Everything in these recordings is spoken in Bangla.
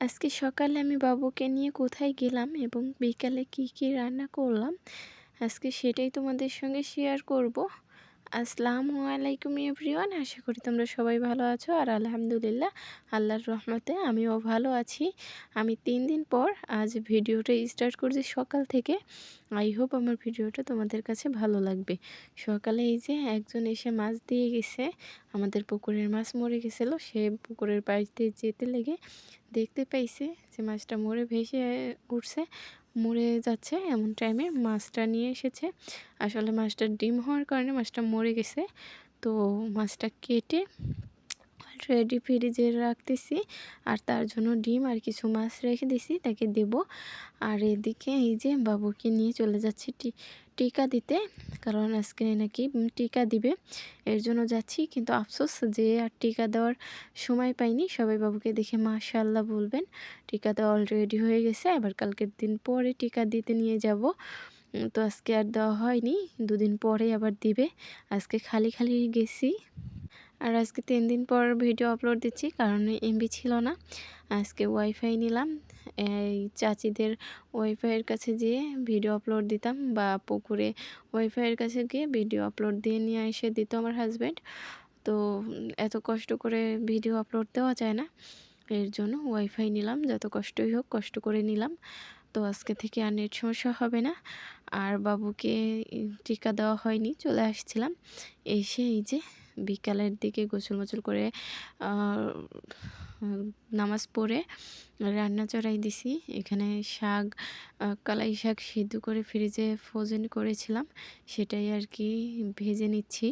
আজকে সকালে আমি বাবুকে নিয়ে কোথায় গেলাম এবং বিকালে কি কি রান্না করলাম আজকে সেটাই তোমাদের সঙ্গে শেয়ার করব। আসসালামু আলাইকুম এভরিওয়ান, আশা করি তোমরা সবাই ভালো আছো। আর আলহামদুলিল্লাহ আল্লাহর রহমতে আমিও ভালো আছি। আমি 3 দিন পর আজ ভিডিওটা স্টার্ট করছি সকাল থেকে। আই হোপ আমার ভিডিওটা তোমাদের কাছে ভালো লাগবে। সকালে এই যে একজন এসে মাছ দিয়ে গেছে, আমাদের পুকুরের মাছ মরে গেছিলো, সে পুকুরের বাড়িতে যেতে লেগে দেখতে পাইছে যে মাছটা মরে ভেসে উঠছে, মরে যাচ্ছে। এমন টাইমে মাছটা নিয়ে এসেছে। আসলে মাছটার ডিম হওয়ার কারণে মাছটা মরে গেছে। তো মাছটা কেটে রেডি ফ্রিজে রাখতেছি, আর তার জন্য ডিম আর কিছু মাছ রেখে দিছি তাকে দেব। আর এদিকে এই যে বাবুকে নিয়ে চলে যাচ্ছি টিকা দিতে, কারণ আজকে নাকি টিকা দিবে, এর জন্য যাচ্ছি। কিন্তু আফসোস যে আর টিকা দেওয়ার সময় পাইনি। সবাই বাবুকে দেখে মাশাআল্লাহ বলবেন। টিকা দেওয়া অলরেডি হয়ে গেছে, আবার কালকের দিন পরে টিকা দিতে নিয়ে যাব। তো আজকে আর দেওয়া হয়নি, 2 দিন পরে আবার দিবে। আজকে খালি খালি গেছি। আর আজকে 3 দিন পর ভিডিও আপলোড দিচ্ছি, কারণ এমবি ছিল না। আজকে ওয়াইফাই নিলাম, এই চাচিদের ওয়াইফাইয়ের কাছে যেয়ে ভিডিও আপলোড দিতাম, বা পুকুরে ওয়াইফাইয়ের কাছে গিয়ে ভিডিও আপলোড দিয়ে নিয়ে এসে দিত আমার হাজব্যান্ড। তো এত কষ্ট করে ভিডিও আপলোড দেওয়া যায় না, এর জন্য ওয়াইফাই নিলাম। যত কষ্টই হোক কষ্ট করে নিলাম। তো আজকে থেকে আর নেট সমস্যা হবে না। আর বাবুকে টিকা দেওয়া হয়নি, চলে আসছিলাম। এসে এই যে বিকালের দিকে গোসল মোছল করে নামাজ পড়ে রান্না চড়াই দিছি। এখানে শাক, কালাই শাক সিদ্ধ করে ফ্রিজে ফ্রোজেন করেছিলাম, সেটাই আর কি ভেজে নিচ্ছি।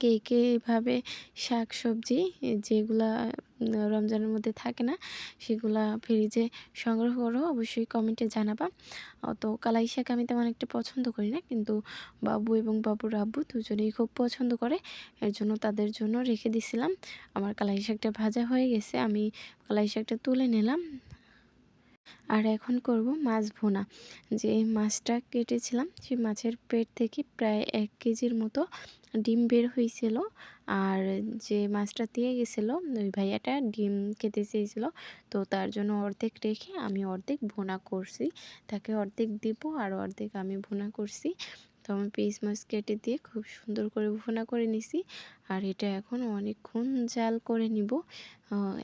কে কে এভাবে শাক সবজি যেগুলা রমজানের মধ্যে থাকে না সেগুলা ফ্রিজে সংগ্রহ করো, অবশ্যই কমেন্টে জানাবা। তো কালাই শাক আমি তেমন একটা পছন্দ করি না, কিন্তু বাবু এবং বাবুর আব্বু দুজনেই খুব পছন্দ করে, এর জন্য তাদের জন্য রেখে দিছিলাম। আমার কালাই শাকটা ভাজা হয়ে গেছে, আমি কালাই শাকটা তুলে নিলাম। আর এখন করব মাছ ভুনা। যে মাছটা কেটেছিলাম সেই মাছের পেট থেকে প্রায় 1 কেজির মতো ডিম বের হয়েছিল। আর যে মাছটা দিয়ে গেছিলো ওই ভাইয়াটা ডিম খেতে চেয়েছিল, তো তার জন্য অর্ধেক রেখে আমি অর্ধেক ভুনা করছি। তাকে অর্ধেক দিব আর অর্ধেক আমি ভুনা করছি। তো আমি পিস মাছ কেটে দিয়ে খুব সুন্দর করে ভুনা করে নিছি। আর এটা এখন অনেকক্ষণ জাল করে নিব।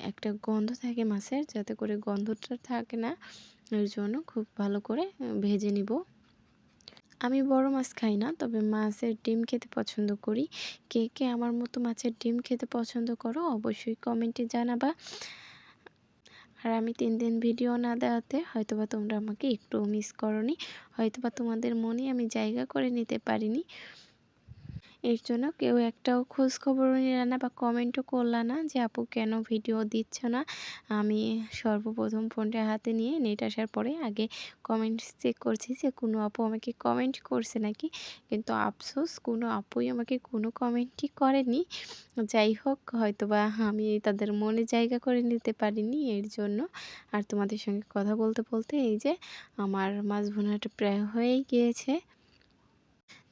একটা গন্ধ থাকে মাছের, যাতে করে গন্ধটা থাকে না, এর জন্য খুব ভালো করে ভেজে নিব। আমি বড় মাছ খাই না, তবে মাছের ডিম খেতে পছন্দ করি। কে কে আমার মতো মাছের ডিম খেতে পছন্দ করো অবশ্যই কমেন্টে জানাবা। আর আমি 3 দিন ভিডিও না দেওয়াতে হয়তোবা তোমরা আমাকে একটু মিস করনি, হয়তোবা তোমাদের মনে আমি জায়গা করে নিতে পারিনি। এর জন্য কেউ একটাও খোঁজ খবরও নিলে না বা কমেন্টও করলা না যে আপু কেন ভিডিও দিচ্ছ না। আমি সর্বপ্রথম ফোনটা হাতে নিয়ে নেট আসার পরে আগে কমেন্টস চেক করছি যে কোনো আপু আমাকে কমেন্ট করছে নাকি, কিন্তু আফসোস কোনো আপুই আমাকে কোনো কমেন্টই করেনি। যাই হোক, হয়তোবা আমি তাদের মনে জায়গা করে নিতে পারিনি, এর জন্য। আর তোমাদের সঙ্গে কথা বলতে বলতে এই যে আমার মাছ ভুনাটা প্রায় হয়েই গিয়েছে।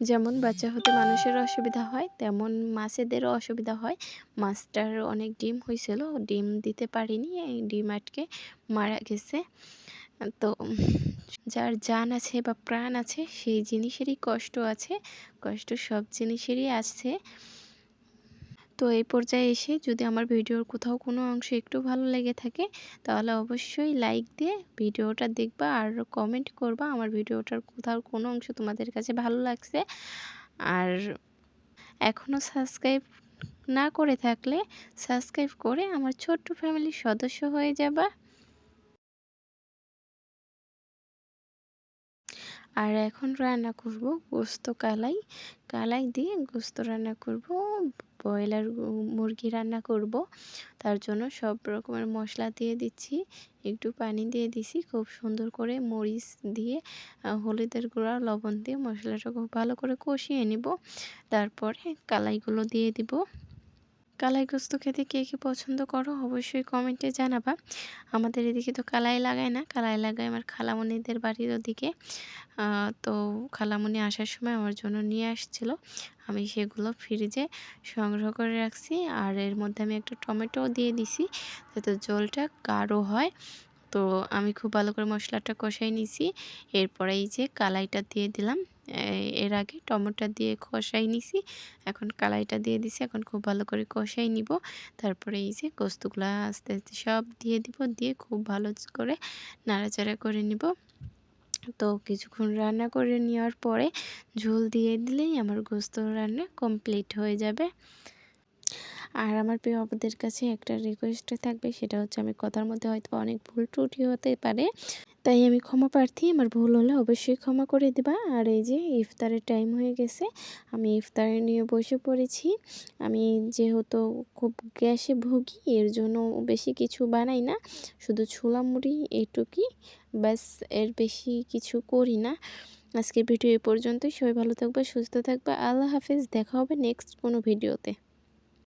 যেমন বাচ্চা হতে মানুষের অসুবিধা হয়, তেমন মাছেদেরও অসুবিধা হয়। মাছটার অনেক ডিম হয়েছিল, ডিম দিতে পারিনি, এই ডিম আটকে মারা গেছে। তো যার জান আছে বা প্রাণ আছে সেই জিনিসেরই কষ্ট আছে, কষ্ট সব জিনিসেরই আছে। তো এই পর্যায়ে এসে যদি আমার ভিডিওর কোথাও কোনো অংশ একটু ভালো লেগে থাকে, তাহলে অবশ্যই লাইক দিয়ে ভিডিওটা দেখবা আর কমেন্ট করবা আমার ভিডিওটার কোথাও কোনো অংশ তোমাদের কাছে ভালো লাগছে। আর এখনও সাবস্ক্রাইব না করে থাকলে সাবস্ক্রাইব করে আমার ছোট্ট ফ্যামিলির সদস্য হয়ে যাবা। আর এখন রান্না করব গোস্ত কালাই। কালাই দিয়ে গোস্ত রান্না করব, ব্রয়লার মুরগি রান্না করব। তার জন্য সব রকমের মশলা দিয়ে দিচ্ছি, একটু পানি দিয়ে দিছি, খুব সুন্দর করে মরিচ দিয়ে হলুদের গুঁড়া লবণ দিয়ে মশলাটা খুব ভালো করে কষিয়ে নিব। তারপরে কালাইগুলো দিয়ে দিব। কালাই গোস্ত খেতে কে কে পছন্দ করো অবশ্যই কমেন্টে জানাবা। আমাদের এদিকে তো কালাই লাগায় না, কালাই লাগায় আমার খালামণিদের বাড়ির ওদিকে। তো খালামণি আসার সময় আমার জন্য নিয়ে আসছিল, আমি সেগুলো ফ্রিজে সংগ্রহ করে রাখছি। আর এর মধ্যে আমি একটা টমেটোও দিয়ে দিছি যাতে ঝোলটা গাঢ় হয়। তো আমি খুব ভালো করে মশলাটা কষাই নিছি। এরপরে এই যে কালাইটা দিয়ে দিলাম। এর আগে টমেটো দিয়ে কষাই নিছি, এখন কালাইটা দিয়ে দিছি। এখন খুব ভালো করে কষাই নিব। তারপরে এই যে গোস্তগুলা আস্তে আস্তে সব দিয়ে দিব, দিয়ে খুব ভালো করে নাড়াচাড়া করে নিব। তো কিছুক্ষণ রান্না করে নেওয়ার পরে ঝোল দিয়ে দিলেই আমার গোস্ত রান্না কমপ্লিট হয়ে যাবে। আর আমার প্রিয় আপুদের কাছে একটা রিকোয়েস্ট থাকবে, সেটা হচ্ছে আমি কথার মধ্যে হয়তো অনেক ভুল ত্রুটি হতে পারে, তাই আমি ক্ষমা প্রার্থী। আমার ভুল হলে অবশ্যই ক্ষমা করে দিবা। আর এই যে ইফতারের টাইম হয়ে গেছে, আমি ইফতারে নিয়ে বসে পড়েছি। আমি যেহেতু খুব গ্যাসে ভুগি, এর জন্য বেশি কিছু বানাই না, শুধু ছোলা মুড়ি এইটুকুই, ব্যাস, এর বেশি কিছু করি না। আজকের ভিডিও এ পর্যন্তই। সবাই ভালো থাকবে, সুস্থ থাকবে। আল্লাহ হাফিজ। দেখা হবে নেক্সট কোনো ভিডিওতে।